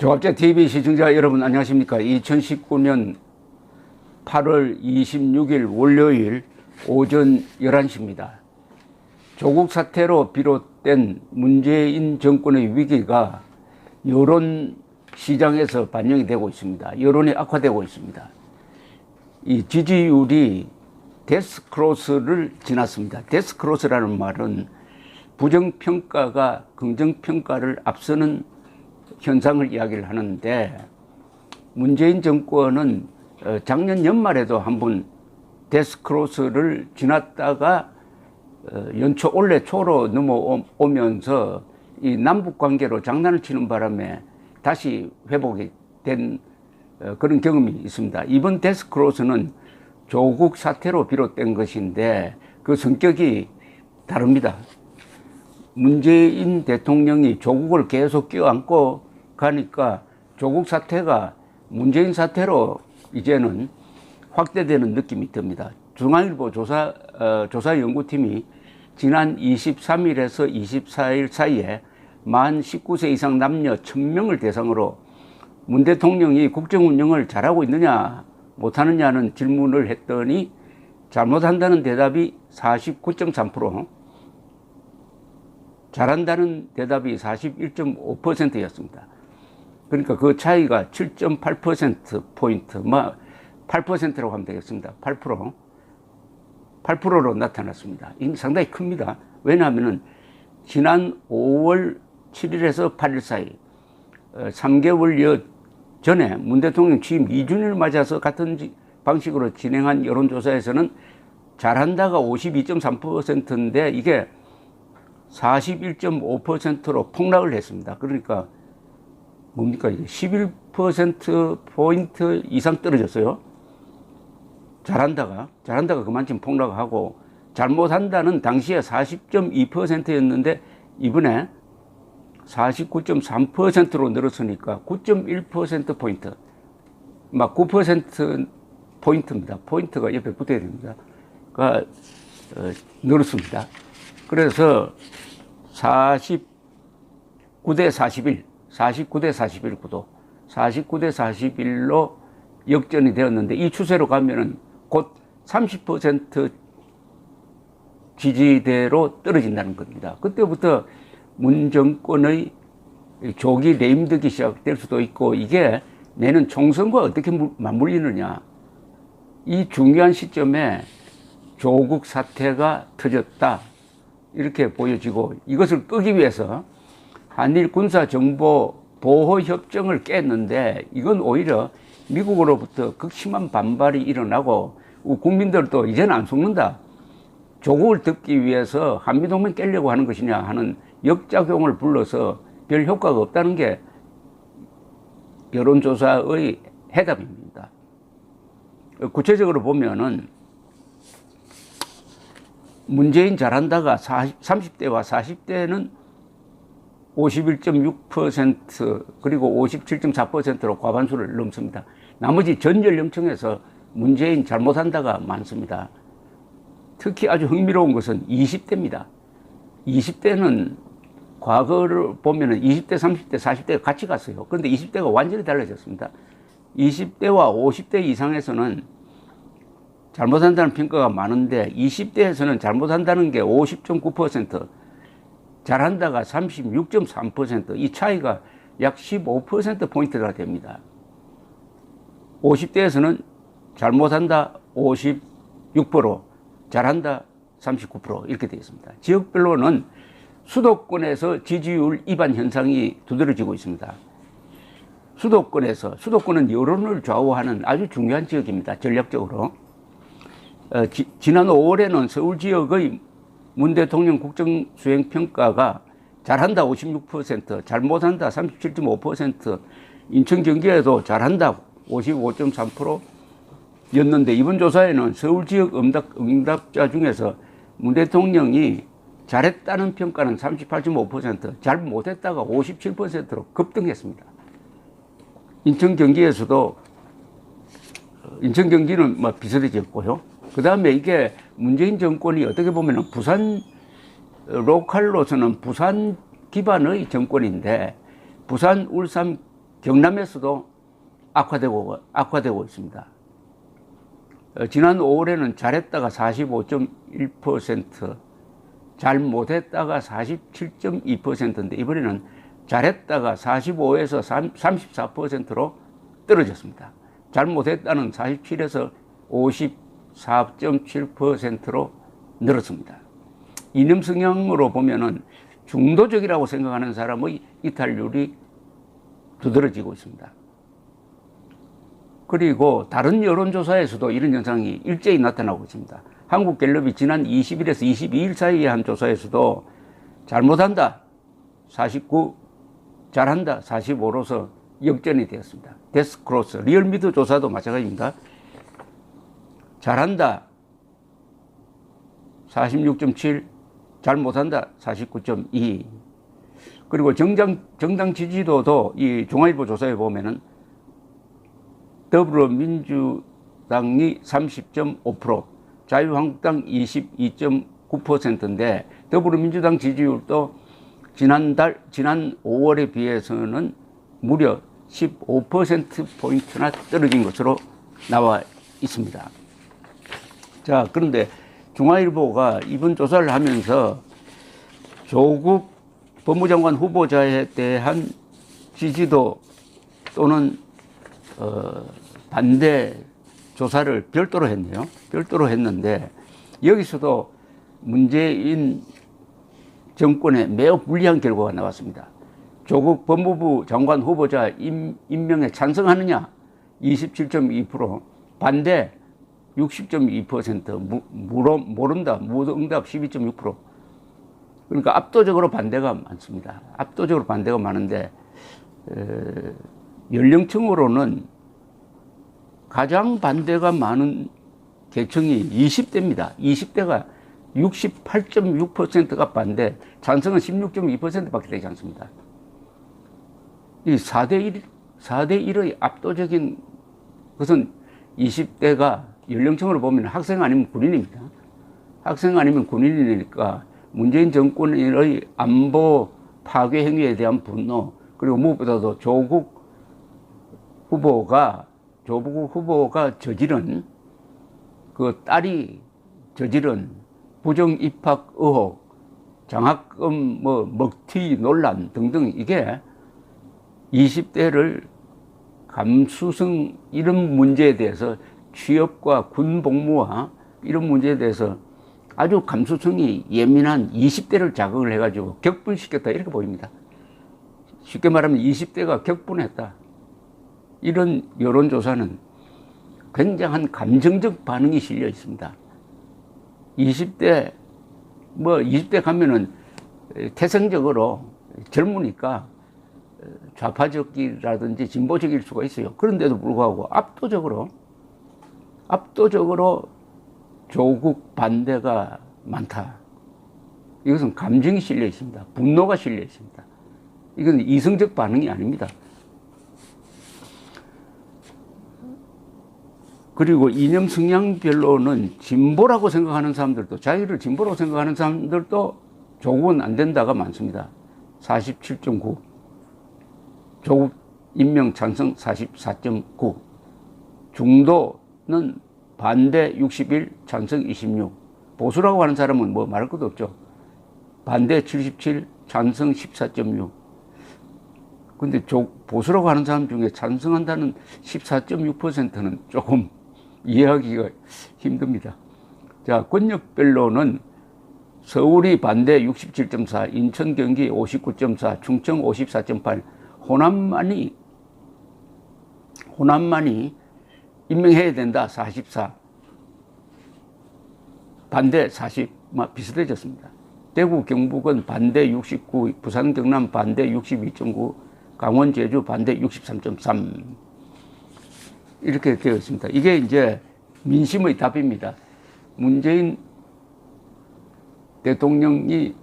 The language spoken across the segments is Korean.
조합제TV 시청자 여러분 안녕하십니까. 2019년 8월 26일 월요일 오전 11시입니다. 조국 사태로 비롯된 문재인 정권의 위기가 여론 시장에서 반영이 되고 있습니다. 여론이 악화되고 있습니다. 이 지지율이 데스크로스를 지났습니다. 데스크로스라는 말은 부정평가가 긍정평가를 앞서는 현상을 이야기를 하는데, 문재인 정권은 작년 연말에도 한번 데스크로스를 지났다가 연초 올해 초로 넘어오면서 이 남북 관계로 장난을 치는 바람에 다시 회복이 된 그런 경험이 있습니다. 이번 데스크로스는 조국 사태로 비롯된 것인데 그 성격이 다릅니다. 문재인 대통령이 조국을 계속 껴안고 가니까 조국 사태가 문재인 사태로 이제는 확대되는 느낌이 듭니다. 중앙일보 조사연구팀이 지난 23일에서 24일 사이에 만 19세 이상 남녀 1000명을 대상으로 문 대통령이 국정운영을 잘하고 있느냐 못하느냐는 질문을 했더니 잘못한다는 대답이 49.3%, 잘한다는 대답이 41.5%였습니다. 그러니까 그 차이가 7.8%포인트, 8%라고 하면 되겠습니다. 8%로 나타났습니다. 이게 상당히 큽니다. 왜냐하면 지난 5월 7일에서 8일 사이 3개월여 전에 문 대통령 취임 2주년을 맞아서 같은 방식으로 진행한 여론조사에서는 잘한다가 52.3%인데 이게 41.5%로 폭락을 했습니다. 그러니까 뭡니까 이게 11%포인트 이상 떨어졌어요. 잘한다가 그만큼 폭락하고, 잘못한다는 당시에 40.2%였는데 이번에 49.3%로 늘었으니까 9.1%포인트, 막 9%포인트입니다. 포인트가 옆에 붙어야 됩니다. 가 늘었습니다. 그래서 49대 41 구도, 49대 41로 역전이 되었는데, 이 추세로 가면은 곧 30% 지지대로 떨어진다는 겁니다. 그때부터 문 정권의 조기 레임덕이 시작될 수도 있고, 이게 내년 총선과 어떻게 맞물리느냐, 이 중요한 시점에 조국 사태가 터졌다 이렇게 보여지고, 이것을 끄기 위해서 한일 군사정보 보호협정을 깼는데, 이건 오히려 미국으로부터 극심한 반발이 일어나고 국민들도 이제는 안 속는다, 조국을 덮기 위해서 한미동맹 깨려고 하는 것이냐 하는 역작용을 불러서 별 효과가 없다는 게 여론조사의 해답입니다. 구체적으로 보면은 문재인 잘한다가 30대와 40대는 51.6% 그리고 57.4%로 과반수를 넘습니다. 나머지 전 연령층에서 문재인 잘못한다가 많습니다. 특히 아주 흥미로운 것은 20대입니다. 20대는 과거를 보면은 20대, 30대, 40대가 같이 갔어요. 그런데 20대가 완전히 달라졌습니다. 20대와 50대 이상에서는 잘못한다는 평가가 많은데, 20대에서는 잘못한다는 게 50.9%, 잘한다가 36.3%, 이 차이가 약 15%포인트가 됩니다. 50대에서는 잘못한다 56%, 잘한다 39% 이렇게 되어 있습니다. 지역별로는 수도권에서 지지율 이반 현상이 두드러지고 있습니다. 수도권은 여론을 좌우하는 아주 중요한 지역입니다. 전략적으로. 지난 5월에는 서울 지역의 문 대통령 국정수행평가가 잘한다 56%, 잘못한다 37.5%, 인천 경기에도 잘한다 55.3%였는데, 이번 조사에는 서울 지역 응답자 중에서 문 대통령이 잘했다는 평가는 38.5%, 잘못했다가 57%로 급등했습니다. 인천 경기에서도, 인천 경기는 비슷해졌고요. 그 다음에 이게 문재인 정권이 어떻게 보면 부산 로컬로서는 부산 기반의 정권인데, 부산, 울산, 경남에서도 악화되고 있습니다. 지난 5월에는 잘했다가 45.1%, 잘 못했다가 47.2%인데 이번에는 잘했다가 45에서 34%로 떨어졌습니다. 잘 못했다는 47에서 54.7%로 늘었습니다. 이념 성향으로 보면은 중도적이라고 생각하는 사람의 이탈률이 두드러지고 있습니다. 그리고 다른 여론조사에서도 이런 현상이 일제히 나타나고 있습니다. 한국갤럽이 지난 20일에서 22일 사이에 한 조사에서도 잘못한다 49, 잘한다 45로서 역전이 되었습니다. 데스크로스, 리얼미터 조사도 마찬가지입니다. 잘한다 46.7, 잘못한다 49.2. 그리고 정당 지지도도 이 중앙일보 조사에 보면은 더불어민주당이 30.5%, 자유한국당 22.9%인데 더불어민주당 지지율도 지난 5월에 비해서는 무려 15%포인트나 떨어진 것으로 나와 있습니다. 자, 그런데 중앙일보가 이번 조사를 하면서 조국 법무장관 후보자에 대한 지지도 또는 반대 조사를 별도로 했네요. 별도로 했는데 여기서도 문재인 정권에 매우 불리한 결과가 나왔습니다. 조국 법무부 장관 후보자 임명에 찬성하느냐 27.2%, 반대 60.2%, 모른다 무응답 12.6%. 그러니까 압도적으로 반대가 많습니다. 압도적으로 반대가 많은데 연령층으로는 가장 반대가 많은 계층이 20대입니다. 20대가 68.6%가 반대, 찬성은 16.2%밖에 되지 않습니다. 이 4대 1의 압도적인 것은 20대가 연령층으로 보면 학생 아니면 군인입니다. 학생 아니면 군인이니까 문재인 정권의 안보 파괴 행위에 대한 분노, 그리고 무엇보다도 조국 후보가 저지른 그 딸이 저지른 부정 입학 의혹, 장학금 먹튀 논란 등등, 이게 20대를 감수성 이런 문제에 대해서 취업과 군 복무와 이런 문제에 대해서 아주 감수성이 예민한 20대를 자극을 해가지고 격분시켰다, 이렇게 보입니다. 쉽게 말하면 20대가 격분했다. 이런 여론조사는 굉장한 감정적 반응이 실려 있습니다. 20대 가면은 태생적으로 젊으니까 좌파적이라든지 진보적일 수가 있어요. 그런데도 불구하고 압도적으로 조국 반대가 많다. 이것은 감정이 실려 있습니다. 분노가 실려 있습니다. 이건 이성적 반응이 아닙니다. 그리고 이념 성향별로는 진보라고 생각하는 사람들도, 자유를 진보라고 생각하는 사람들도 조국은 안 된다가 많습니다. 47.9, 조국 임명 찬성 44.9, 중도는 반대 61, 찬성 26, 보수라고 하는 사람은 뭐 말할 것도 없죠. 반대 77, 찬성 14.6. 근데 보수라고 하는 사람 중에 찬성한다는 14.6%는 조금 이해하기가 힘듭니다. 자, 권역별로는 서울이 반대 67.4, 인천, 경기 59.4, 충청 54.8, 호남만이 임명해야 된다 44, 반대 40, 비슷해졌습니다. 대구, 경북은 반대 69, 부산, 경남 반대 62.9, 강원, 제주 반대 63.3. 이렇게 되어 있습니다. 이게 이제 민심의 답입니다. 문재인 대통령이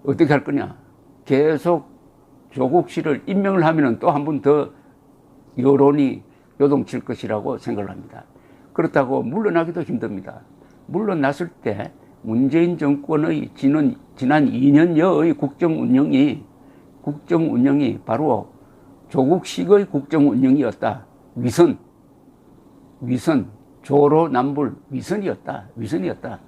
어떻게 할 거냐. 계속 조국 씨를 임명을 하면 또 한 번 더 여론이 요동칠 것이라고 생각을 합니다. 그렇다고 물러나기도 힘듭니다. 물러났을 때 문재인 정권의 지난 2년여의 국정 운영이 바로 조국식의 국정 운영이었다. 위선, 조로남불, 위선이었다.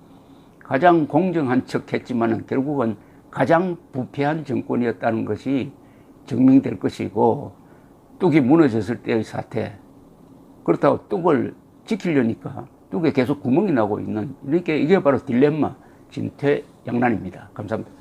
가장 공정한 척 했지만은 결국은 가장 부패한 정권이었다는 것이 증명될 것이고, 뚝이 무너졌을 때의 사태. 그렇다고 뚝을 지키려니까 뚝에 계속 구멍이 나고 있는, 이렇게 이게 바로 딜레마 진퇴양난입니다. 감사합니다.